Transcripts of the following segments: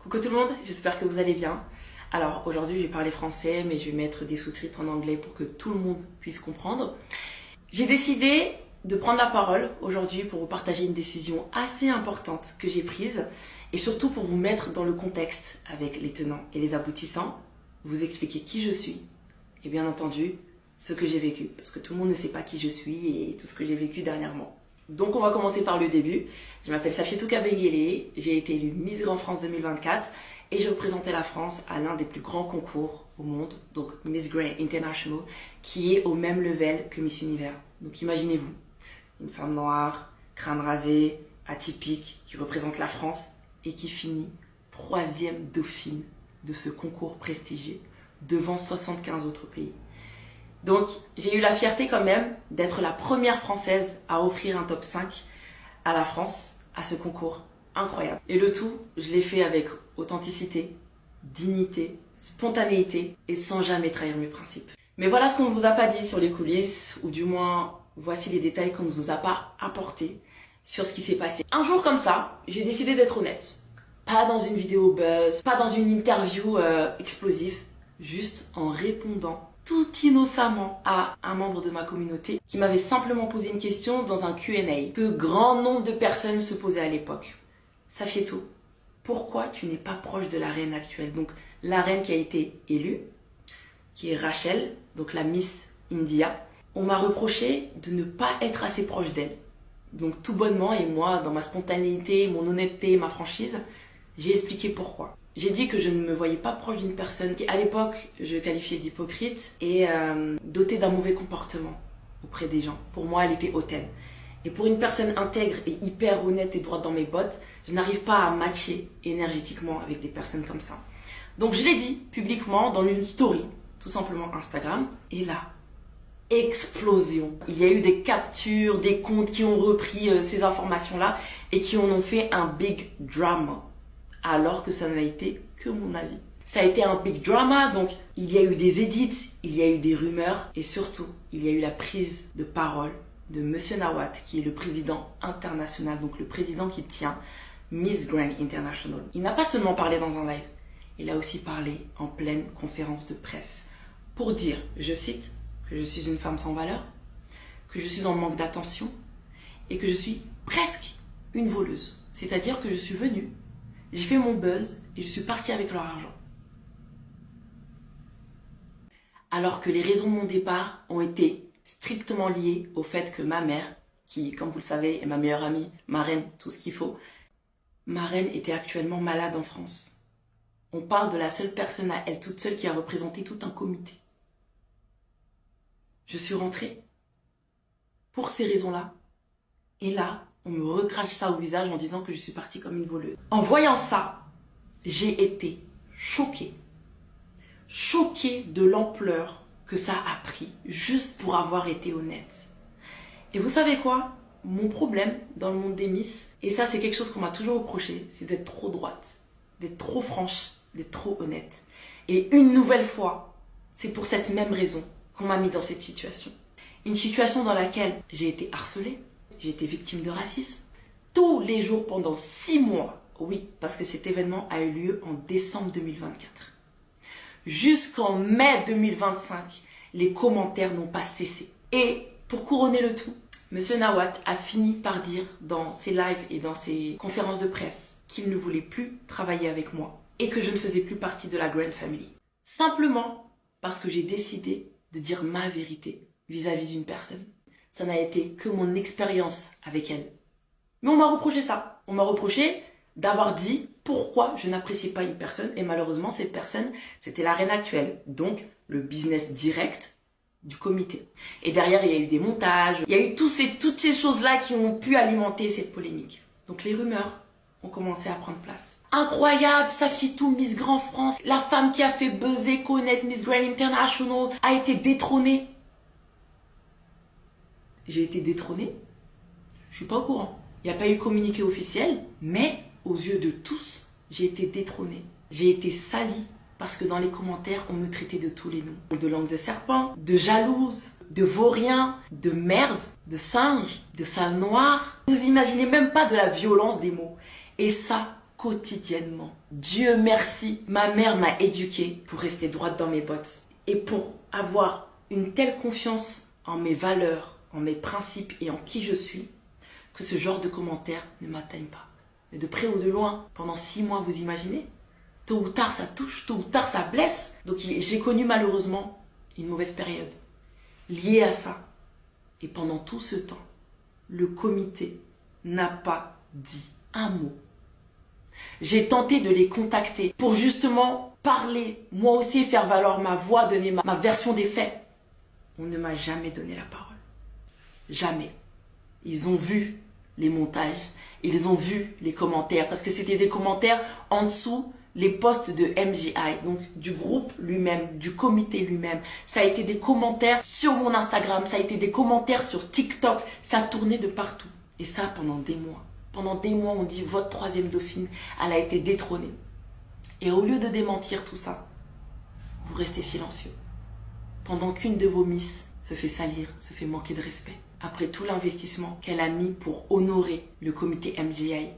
Coucou tout le monde, j'espère que vous allez bien. Alors aujourd'hui je vais parler français mais je vais mettre des sous-titres en anglais pour que tout le monde puisse comprendre. J'ai décidé de prendre la parole aujourd'hui pour vous partager une décision assez importante que j'ai prise et surtout pour vous mettre dans le contexte avec les tenants et les aboutissants, vous expliquer qui je suis et bien entendu ce que j'ai vécu parce que tout le monde ne sait pas qui je suis et tout ce que j'ai vécu dernièrement. Donc on va commencer par le début. Je m'appelle Safietou Kabengele, j'ai été élue Miss Grand France 2024 et je représentais la France à l'un des plus grands concours au monde, donc Miss Grand International, qui est au même level que Miss Univers. Donc imaginez-vous, une femme noire, crâne rasé, atypique, qui représente la France et qui finit 3e dauphine de ce concours prestigieux devant 75 autres pays. Donc, j'ai eu la fierté quand même d'être la première Française à offrir un top 5 à la France, à ce concours incroyable. Et le tout, je l'ai fait avec authenticité, dignité, spontanéité et sans jamais trahir mes principes. Mais voilà ce qu'on ne vous a pas dit sur les coulisses, ou du moins, voici les détails qu'on ne vous a pas apportés sur ce qui s'est passé. Un jour comme ça, j'ai décidé d'être honnête. Pas dans une vidéo buzz, pas dans une interview explosive, juste en répondant tout innocemment à un membre de ma communauté qui m'avait simplement posé une question dans un Q&A que grand nombre de personnes se posaient à l'époque. Safietou, pourquoi tu n'es pas proche de la reine actuelle? Donc la reine qui a été élue, qui est Rachel, donc la Miss India. On m'a reproché de ne pas être assez proche d'elle. Donc tout bonnement, et moi, dans ma spontanéité, mon honnêteté, ma franchise, j'ai expliqué pourquoi. J'ai dit que je ne me voyais pas proche d'une personne qui, à l'époque, je qualifiais d'hypocrite et dotée d'un mauvais comportement auprès des gens. Pour moi, elle était hautaine. Et pour une personne intègre et hyper honnête et droite dans mes bottes, je n'arrive pas à matcher énergétiquement avec des personnes comme ça. Donc je l'ai dit publiquement dans une story, tout simplement Instagram. Et là, explosion. Il y a eu des captures, des comptes qui ont repris ces informations-là et qui en ont fait un big drama. Alors que ça n'a été que mon avis. Ça a été un big drama, donc il y a eu des edits, il y a eu des rumeurs et surtout, il y a eu la prise de parole de Monsieur Nawat, qui est le président international, donc le président qui tient Miss Grand International. Il n'a pas seulement parlé dans un live, il a aussi parlé en pleine conférence de presse pour dire, je cite, que je suis une femme sans valeur, que je suis en manque d'attention et que je suis presque une voleuse. C'est-à-dire que je suis venue, j'ai fait mon buzz et je suis partie avec leur argent. Alors que les raisons de mon départ ont été strictement liées au fait que ma mère, qui, comme vous le savez, est ma meilleure amie, ma reine, tout ce qu'il faut, ma reine était actuellement malade en France. On parle de la seule personne à elle toute seule qui a représenté tout un comité. Je suis rentrée pour ces raisons-là. Et là, on me recrache ça au visage en disant que je suis partie comme une voleuse. En voyant ça, j'ai été choquée. Choquée de l'ampleur que ça a pris juste pour avoir été honnête. Et vous savez quoi? Mon problème dans le monde des Miss, et ça c'est quelque chose qu'on m'a toujours reproché, c'est d'être trop droite, d'être trop franche, d'être trop honnête. Et une nouvelle fois, c'est pour cette même raison qu'on m'a mis dans cette situation. Une situation dans laquelle j'ai été harcelée, j'ai été victime de racisme. Tous les jours pendant 6 mois. Oui, parce que cet événement a eu lieu en décembre 2024. Jusqu'en mai 2025, les commentaires n'ont pas cessé. Et pour couronner le tout, Monsieur Nawat a fini par dire dans ses lives et dans ses conférences de presse qu'il ne voulait plus travailler avec moi et que je ne faisais plus partie de la Grand Family. Simplement parce que j'ai décidé de dire ma vérité vis-à-vis d'une personne. Ça n'a été que mon expérience avec elle. Mais on m'a reproché ça. On m'a reproché d'avoir dit pourquoi je n'appréciais pas une personne. Et malheureusement, cette personne, c'était la reine actuelle. Donc, le business direct du comité. Et derrière, il y a eu des montages. Il y a eu toutes ces choses-là qui ont pu alimenter cette polémique. Donc, les rumeurs ont commencé à prendre place. Incroyable, Safietou, Miss Grand France. La femme qui a fait buzzer, connaître Miss Grand International a été détrônée. J'ai été détrônée, je suis pas au courant. Il n'y a pas eu communiqué officiel, mais aux yeux de tous, j'ai été détrônée. J'ai été salie parce que dans les commentaires, on me traitait de tous les noms. De langue de serpent, de jalouse, de vaurien, de merde, de singe, de sale noire. Vous imaginez même pas de la violence des mots. Et ça quotidiennement. Dieu merci, ma mère m'a éduquée pour rester droite dans mes bottes et pour avoir une telle confiance en mes valeurs, en mes principes et en qui je suis, que ce genre de commentaires ne m'atteignent pas. Mais de près ou de loin, pendant 6 mois, vous imaginez? Tôt ou tard, ça touche, tôt ou tard, ça blesse. Donc j'ai connu malheureusement une mauvaise période liée à ça. Et pendant tout ce temps, le comité n'a pas dit un mot. J'ai tenté de les contacter pour justement parler, moi aussi faire valoir ma voix, donner ma version des faits. On ne m'a jamais donné la parole. Jamais. Ils ont vu les montages, ils ont vu les commentaires, parce que c'était des commentaires en dessous les posts de MJI, donc du groupe lui-même, du comité lui-même. Ça a été des commentaires sur mon Instagram, ça a été des commentaires sur TikTok, ça tournait de partout. Et ça pendant des mois. Pendant des mois, on dit votre troisième dauphine, elle a été détrônée. Et au lieu de démentir tout ça, vous restez silencieux. Pendant qu'une de vos miss se fait salir, se fait manquer de respect. Après tout l'investissement qu'elle a mis pour honorer le comité MJI,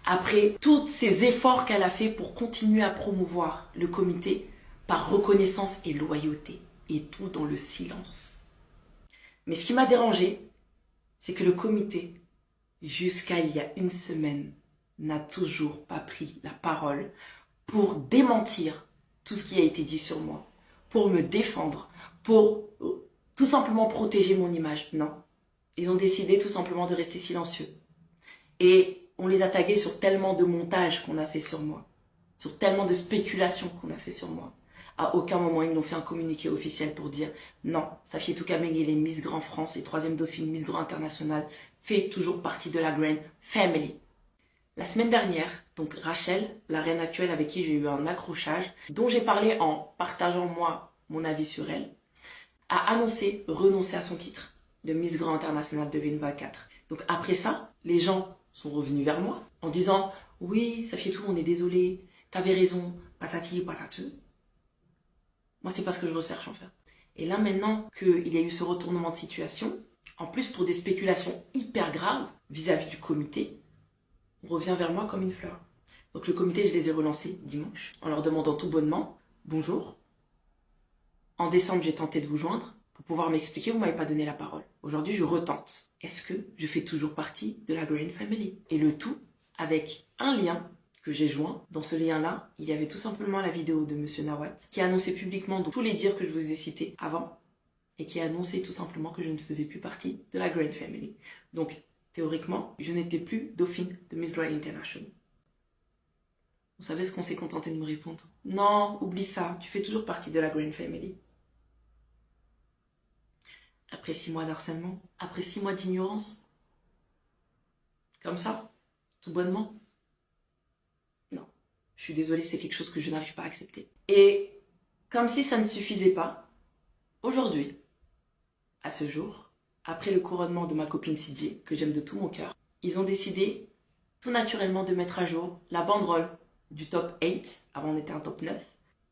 après tous ces efforts qu'elle a fait pour continuer à promouvoir le comité par reconnaissance et loyauté, et tout dans le silence. Mais ce qui m'a dérangé, c'est que le comité, jusqu'à il y a une semaine, n'a toujours pas pris la parole pour démentir tout ce qui a été dit sur moi, pour me défendre, pour tout simplement protéger mon image. Non. Ils ont décidé tout simplement de rester silencieux. Et on les a tagués sur tellement de montages qu'on a fait sur moi, sur tellement de spéculations qu'on a fait sur moi. À aucun moment, ils n'ont fait un communiqué officiel pour dire non, Safietou Kamegele, Miss Grand France et troisième dauphine Miss Grand International, fait toujours partie de la Grand Family. La semaine dernière, donc Rachel, la reine actuelle avec qui j'ai eu un accrochage, dont j'ai parlé en partageant moi mon avis sur elle, a annoncé renoncer à son titre de Miss Grand International 2024. Donc après ça, les gens sont revenus vers moi en disant « Oui, Safietou, on est désolé, t'avais raison, patati patatu ». Moi, c'est pas ce que je recherche en fait. Et là, maintenant qu'il y a eu ce retournement de situation, en plus pour des spéculations hyper graves vis-à-vis du comité, on revient vers moi comme une fleur. Donc le comité, je les ai relancés dimanche en leur demandant tout bonnement « Bonjour, en décembre, j'ai tenté de vous joindre pour pouvoir m'expliquer, vous m'avez pas donné la parole. Aujourd'hui, je retente. Est-ce que je fais toujours partie de la Grand Family ?» Et le tout avec un lien que j'ai joint. Dans ce lien-là, il y avait tout simplement la vidéo de Monsieur Nawat qui annonçait publiquement tous les dires que je vous ai cités avant et qui annonçait tout simplement que je ne faisais plus partie de la Grand Family. Donc, théoriquement, je n'étais plus dauphine de Miss Grand International. Vous savez ce qu'on s'est contenté de me répondre? Non, oublie ça, tu fais toujours partie de la Grand Family. Après 6 mois d'harcèlement, après 6 mois d'ignorance, comme ça, tout bonnement. Non, je suis désolée, c'est quelque chose que je n'arrive pas à accepter. Et comme si ça ne suffisait pas, aujourd'hui, à ce jour, après le couronnement de ma copine CJ, que j'aime de tout mon cœur, ils ont décidé tout naturellement de mettre à jour la banderole du top 8, avant on était un top 9,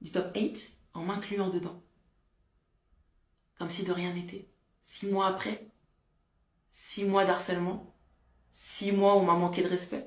du top 8 en m'incluant dedans. Comme si de rien n'était. 6 mois après, 6 mois d'harcèlement, 6 mois où on m'a manqué de respect.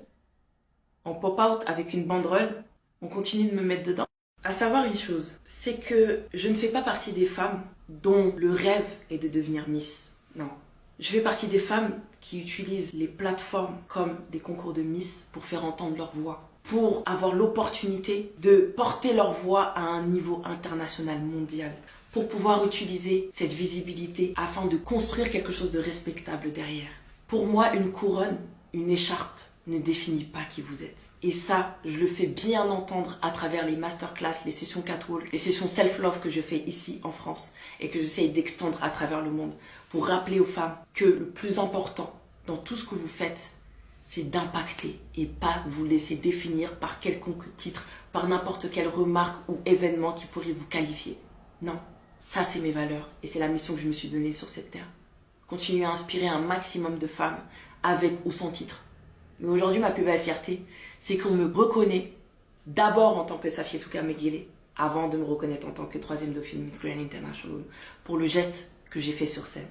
En pop-out avec une banderole, on continue de me mettre dedans. À savoir une chose, c'est que je ne fais pas partie des femmes dont le rêve est de devenir Miss. Non. Je fais partie des femmes qui utilisent les plateformes comme les concours de Miss pour faire entendre leur voix, pour avoir l'opportunité de porter leur voix à un niveau international, mondial, pour pouvoir utiliser cette visibilité afin de construire quelque chose de respectable derrière. Pour moi, une couronne, une écharpe ne définit pas qui vous êtes. Et ça, je le fais bien entendre à travers les masterclass, les sessions catwalk, les sessions self-love que je fais ici en France et que j'essaye d'extendre à travers le monde pour rappeler aux femmes que le plus important dans tout ce que vous faites, c'est d'impacter et pas vous laisser définir par quelconque titre, par n'importe quelle remarque ou événement qui pourrait vous qualifier. Non. Ça, c'est mes valeurs et c'est la mission que je me suis donnée sur cette terre. Continuer à inspirer un maximum de femmes avec ou sans titre. Mais aujourd'hui, ma plus belle fierté, c'est qu'on me reconnaît d'abord en tant que Safietou Kamegele, avant de me reconnaître en tant que troisième dauphine Miss Grand International, pour le geste que j'ai fait sur scène.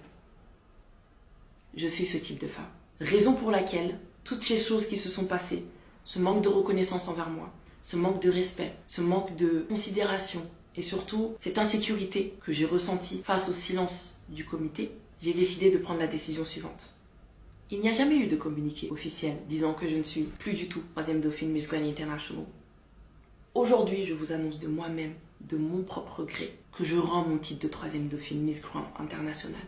Je suis ce type de femme. Raison pour laquelle toutes ces choses qui se sont passées ce manque de reconnaissance envers moi, ce manque de respect, ce manque de considération et surtout cette insécurité que j'ai ressentie face au silence du comité, j'ai décidé de prendre la décision suivante. Il n'y a jamais eu de communiqué officiel disant que je ne suis plus du tout 3e dauphine Miss Grand International. Aujourd'hui, je vous annonce de moi-même, de mon propre gré, que je rends mon titre de 3e dauphine Miss Grand International.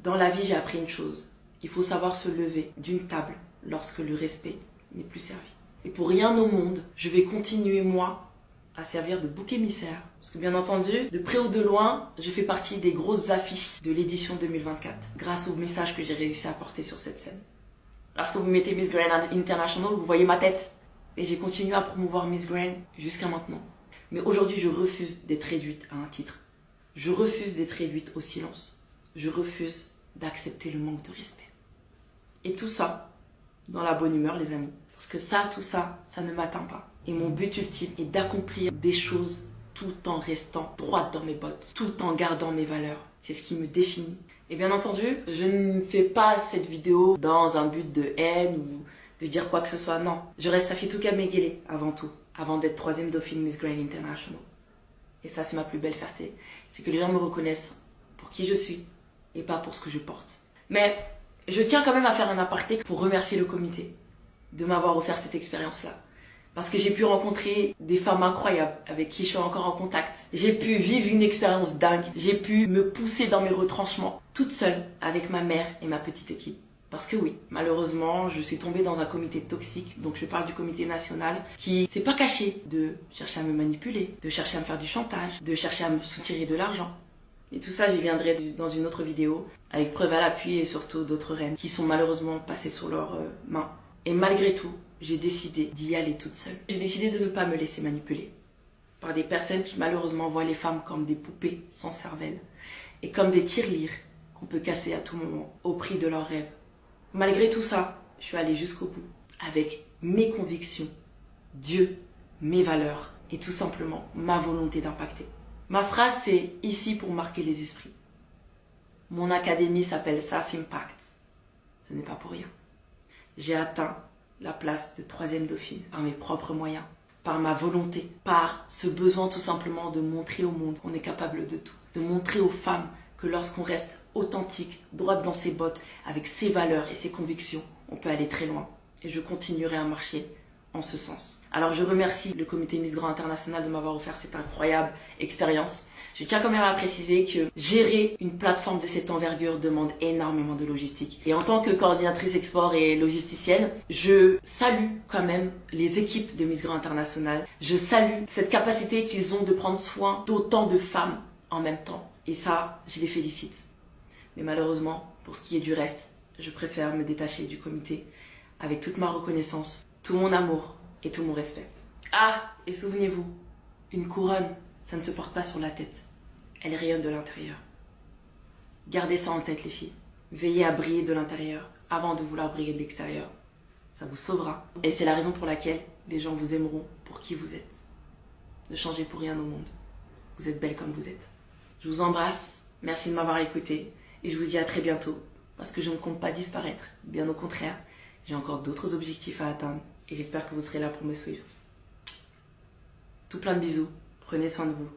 Dans la vie, j'ai appris une chose. Il faut savoir se lever d'une table lorsque le respect n'est plus servi. Et pour rien au monde, je vais continuer, moi, à servir de bouc émissaire. Parce que bien entendu, de près ou de loin, je fais partie des grosses affiches de l'édition 2024, grâce au message que j'ai réussi à porter sur cette scène. Lorsque vous mettez Miss Grand International, vous voyez ma tête. Et j'ai continué à promouvoir Miss Grand jusqu'à maintenant. Mais aujourd'hui, je refuse d'être réduite à un titre. Je refuse d'être réduite au silence. Je refuse d'accepter le manque de respect. Et tout ça, dans la bonne humeur, les amis. Parce que ça, tout ça, ça ne m'atteint pas. Et mon but ultime est d'accomplir des choses tout en restant droite dans mes bottes, tout en gardant mes valeurs. C'est ce qui me définit. Et bien entendu, je ne fais pas cette vidéo dans un but de haine ou de dire quoi que ce soit. Non, je reste Safitouka Mengele avant tout, avant d'être 3e dauphine Miss Grand International. Et ça, c'est ma plus belle fierté. C'est que les gens me reconnaissent pour qui je suis et pas pour ce que je porte. Mais je tiens quand même à faire un aparté pour remercier le comité de m'avoir offert cette expérience-là. Parce que j'ai pu rencontrer des femmes incroyables avec qui je suis encore en contact. J'ai pu vivre une expérience dingue. J'ai pu me pousser dans mes retranchements toute seule avec ma mère et ma petite équipe. Parce que oui, malheureusement, je suis tombée dans un comité toxique, donc je parle du comité national, qui s'est pas caché de chercher à me manipuler, de chercher à me faire du chantage, de chercher à me soutirer de l'argent. Et tout ça, j'y viendrai dans une autre vidéo, avec preuve à l'appui et surtout d'autres reines qui sont malheureusement passées sur leurs mains. Et malgré tout, j'ai décidé d'y aller toute seule. J'ai décidé de ne pas me laisser manipuler par des personnes qui malheureusement voient les femmes comme des poupées sans cervelle et comme des tirelires qu'on peut casser à tout moment au prix de leurs rêves. Malgré tout ça, je suis allée jusqu'au bout avec mes convictions, Dieu, mes valeurs et tout simplement ma volonté d'impacter. Ma phrase c'est « ici pour marquer les esprits ». Mon académie s'appelle SAF Impact. Ce n'est pas pour rien. J'ai atteint la place de 3e dauphine par mes propres moyens, par ma volonté, par ce besoin tout simplement de montrer au monde qu'on est capable de tout, de montrer aux femmes que lorsqu'on reste authentique, droite dans ses bottes, avec ses valeurs et ses convictions, on peut aller très loin. Et je continuerai à marcher en ce sens. Alors je remercie le comité Miss Grand International de m'avoir offert cette incroyable expérience. Je tiens quand même à préciser que gérer une plateforme de cette envergure demande énormément de logistique. Et en tant que coordinatrice export et logisticienne, je salue quand même les équipes de Miss Grand International. Je salue cette capacité qu'ils ont de prendre soin d'autant de femmes en même temps. Et ça, je les félicite. Mais malheureusement, pour ce qui est du reste, je préfère me détacher du comité avec toute ma reconnaissance, tout mon amour et tout mon respect. Ah, et souvenez-vous, une couronne, ça ne se porte pas sur la tête. Elle rayonne de l'intérieur. Gardez ça en tête, les filles. Veillez à briller de l'intérieur avant de vouloir briller de l'extérieur. Ça vous sauvera. Et c'est la raison pour laquelle les gens vous aimeront pour qui vous êtes. Ne changez pour rien au monde. Vous êtes belle comme vous êtes. Je vous embrasse. Merci de m'avoir écouté. Et je vous dis à très bientôt. Parce que je ne compte pas disparaître. Bien au contraire. J'ai encore d'autres objectifs à atteindre. Et j'espère que vous serez là pour me suivre. Tout plein de bisous. Prenez soin de vous.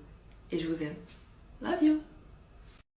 Et je vous aime. Love you.